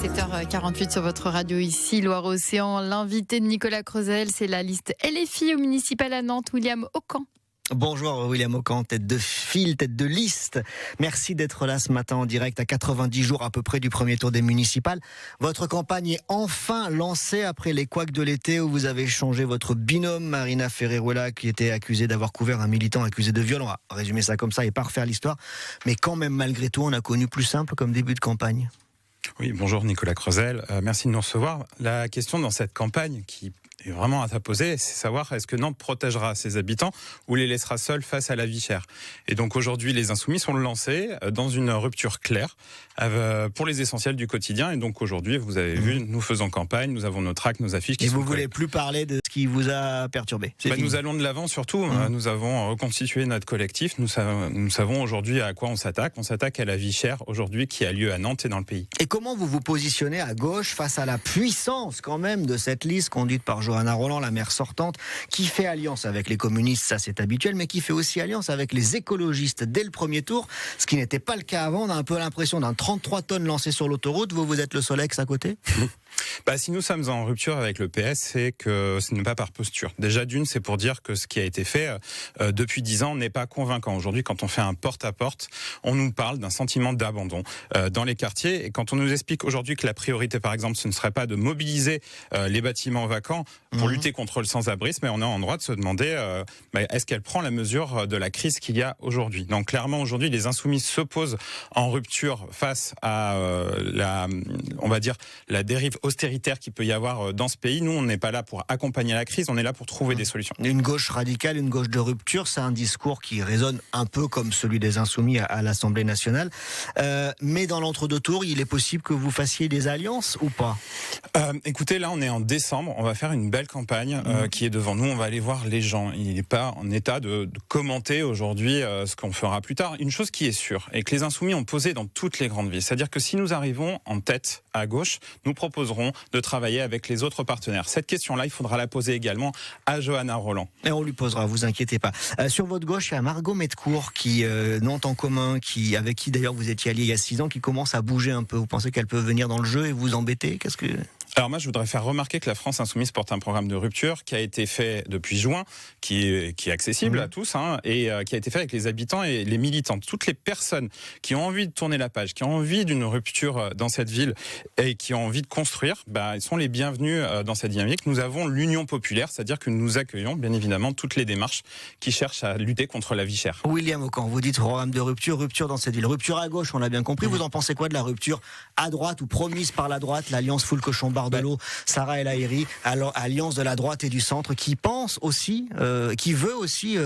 7h48 sur votre radio ici, Loire-Océan. L'invité de Nicolas Crozel, c'est la liste LFI au municipal à Nantes, William Aucan. Bonjour William Aucan, tête de file, tête de liste. Merci d'être là ce matin en direct à 90 jours à peu près du premier tour des municipales. Votre campagne est enfin lancée après les couacs de l'été où vous avez changé votre binôme Marina Ferreruela qui était accusée d'avoir couvert un militant accusé de viol. On va résumer ça comme ça et pas refaire l'histoire. Mais quand même malgré tout, on a connu plus simple comme début de campagne. Oui, bonjour Nicolas Crozel, merci de nous recevoir. La question dans cette campagne qui est vraiment à poser, c'est savoir est-ce que Nantes protégera ses habitants ou les laissera seuls face à la vie chère. Et donc aujourd'hui, les Insoumis sont lancés dans une rupture claire pour les essentiels du quotidien. Et donc aujourd'hui, vous avez vu, nous faisons campagne, nous avons nos tracts, nos affiches. Et vous voulez plus parler de ce qui vous a perturbé? Nous allons de l'avant surtout. Nous avons reconstitué notre collectif. Nous savons aujourd'hui à quoi on s'attaque. On s'attaque à la vie chère aujourd'hui qui a lieu à Nantes et dans le pays. Et comment vous vous positionnez à gauche face à la puissance quand même de cette liste conduite par Johanna Rolland, la maire sortante, qui fait alliance avec les communistes, ça c'est habituel, mais qui fait aussi alliance avec les écologistes dès le premier tour, ce qui n'était pas le cas avant. On a un peu l'impression d'un 33 tonnes lancé sur l'autoroute. Vous êtes le Solex à côté? Si nous sommes en rupture avec le PS, c'est que ce n'est pas par posture. Déjà d'une, c'est pour dire que ce qui a été fait depuis 10 ans n'est pas convaincant. Aujourd'hui, quand on fait un porte-à-porte, on nous parle d'un sentiment d'abandon dans les quartiers. Et quand on nous explique aujourd'hui que la priorité, par exemple, ce ne serait pas de mobiliser les bâtiments vacants pour lutter contre le sans-abrisme, mais on est en droit de se demander est-ce qu'elle prend la mesure de la crise qu'il y a aujourd'hui. Donc clairement, aujourd'hui, les Insoumis se posent en rupture face à on va dire, la dérive austéritaire qu'il peut y avoir dans ce pays. Nous, on n'est pas là pour accompagner la crise, on est là pour trouver des solutions. Une gauche radicale, une gauche de rupture, c'est un discours qui résonne un peu comme celui des Insoumis à l'Assemblée nationale. Mais dans l'entre-deux tours, il est possible que vous fassiez des alliances ou pas? Écoutez, là, on est en décembre, on va faire une belle campagne qui est devant nous. On va aller voir les gens. Il n'est pas en état de commenter aujourd'hui ce qu'on fera plus tard. Une chose qui est sûre, et que les Insoumis ont posé dans toutes les grandes villes, c'est-à-dire que si nous arrivons en tête à gauche, nous proposerons de travailler avec les autres partenaires. Cette question-là, il faudra la poser également à Johanna Rolland. Et on lui posera, vous inquiétez pas. Sur votre gauche, il y a Margot Metcourt, qui Nantes en commun, avec qui d'ailleurs vous étiez allié il y a 6 ans, qui commence à bouger un peu. Vous pensez qu'elle peut venir dans le jeu et vous embêter? Alors moi, je voudrais faire remarquer que la France Insoumise porte un programme de rupture qui a été fait depuis juin, qui est accessible à tous, et qui a été fait avec les habitants et les militants. Toutes les personnes qui ont envie de tourner la page, qui ont envie d'une rupture dans cette ville et qui ont envie de construire, ils sont les bienvenus dans cette dynamique. Nous avons l'Union populaire, c'est-à-dire que nous accueillons bien évidemment toutes les démarches qui cherchent à lutter contre la vie chère. William Aucan, vous dites programme de rupture dans cette ville. Rupture à gauche, on l'a bien compris. Vous en pensez quoi de la rupture à droite ou promise par la droite, l'alliance Foulques-Chambard-Delot, Sarah El Haïry, alliance de la droite et du centre, qui pense aussi, qui veut aussi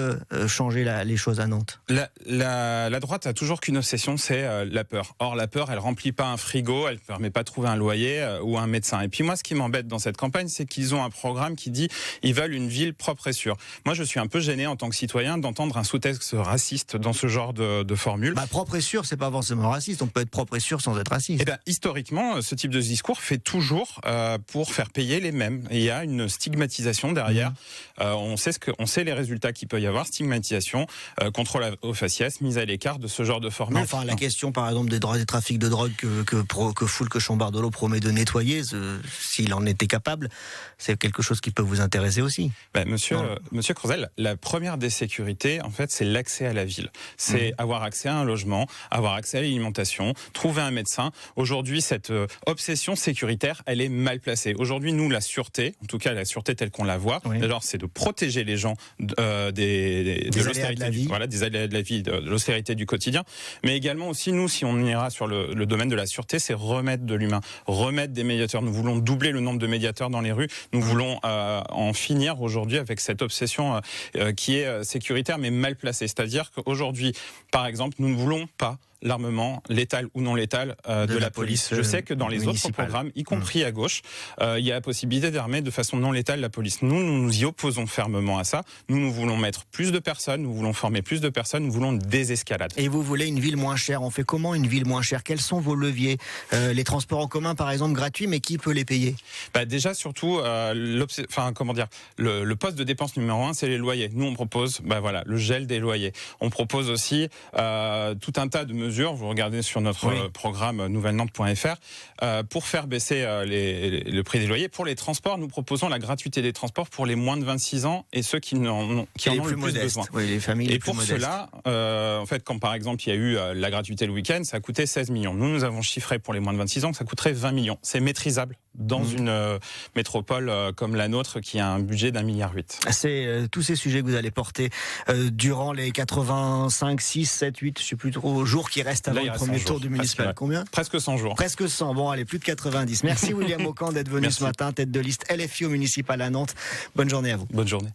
changer les choses à Nantes? La droite a toujours qu'une obsession, c'est la peur. Or, la peur, elle remplit pas un frigo, elle permet pas de trouver un loyer ou un médecin. Et puis moi, ce qui m'embête dans cette campagne, c'est qu'ils ont un programme qui dit ils veulent une ville propre et sûre. Moi, je suis un peu gêné en tant que citoyen d'entendre un sous-texte raciste dans ce genre de formule. Propre et sûr, c'est pas forcément raciste. On peut être propre et sûr sans être raciste. Historiquement, ce type de discours fait toujours pour faire payer les mêmes. Et il y a une stigmatisation derrière. On sait les résultats qu'il peut y avoir. Stigmatisation, contrôle au faciès, mise à l'écart de ce genre de formule. Enfin, la question, par exemple, des trafics de drogue que Foulques-Chambard-Delot promet de nettoyer, s'il en était capable, c'est quelque chose qui peut vous intéresser aussi. Monsieur Crozel, la première des sécurités, en fait, c'est l'accès à la ville. C'est avoir accès à un logement, avoir accès à l'alimentation, trouver un médecin. Aujourd'hui, cette obsession sécuritaire, elle est mal placée. Aujourd'hui, nous, la sûreté, en tout cas la sûreté telle qu'on la voit, alors c'est de protéger les gens des aléas de la vie, des aléas de la vie, de l'austérité du quotidien, mais également aussi, nous, si on ira sur le domaine de la sûreté, c'est remettre de l'humain, remettre des médiateurs. Nous voulons doubler le nombre de médiateurs dans les rues. Nous voulons en finir aujourd'hui avec cette obsession qui est sécuritaire mais mal placée. C'est-à-dire qu'aujourd'hui, par exemple, nous ne voulons pas l'armement, létal ou non létal, de la police. Je sais que dans les autres programmes, y compris à gauche, il y a la possibilité d'armer de façon non létale la police. Nous nous y opposons fermement à ça. Nous voulons mettre plus de personnes, nous voulons former plus de personnes, nous voulons une désescalade. Et vous voulez une ville moins chère. On fait comment une ville moins chère? Quels sont vos leviers? Les transports en commun, par exemple, gratuits, mais qui peut les payer? Déjà, surtout, le poste de dépense numéro 1, c'est les loyers. Nous, on propose le gel des loyers. On propose aussi tout un tas de mesures, vous regardez sur notre programme nouvellenantes.fr, pour faire baisser le prix des loyers. Pour les transports, nous proposons la gratuité des transports pour les moins de 26 ans et ceux qui en ont le plus besoin. Oui, les familles les plus modestes. Et pour cela, en fait, quand par exemple il y a eu la gratuité le week-end, ça a coûté 16 millions. Nous avons chiffré pour les moins de 26 ans que ça coûterait 20 millions. C'est maîtrisable dans une métropole comme la nôtre qui a un budget d'1,8 milliard. C'est tous ces sujets que vous allez porter durant les 85, 6, 7, 8, je ne sais plus trop, jours qui restent avant le premier tour du municipal. Combien ? Presque 100 jours. Presque 100. Bon, allez, plus de 90. Merci William Aucan d'être venu ce matin, tête de liste LFI au municipal à Nantes. Bonne journée à vous. Bonne journée.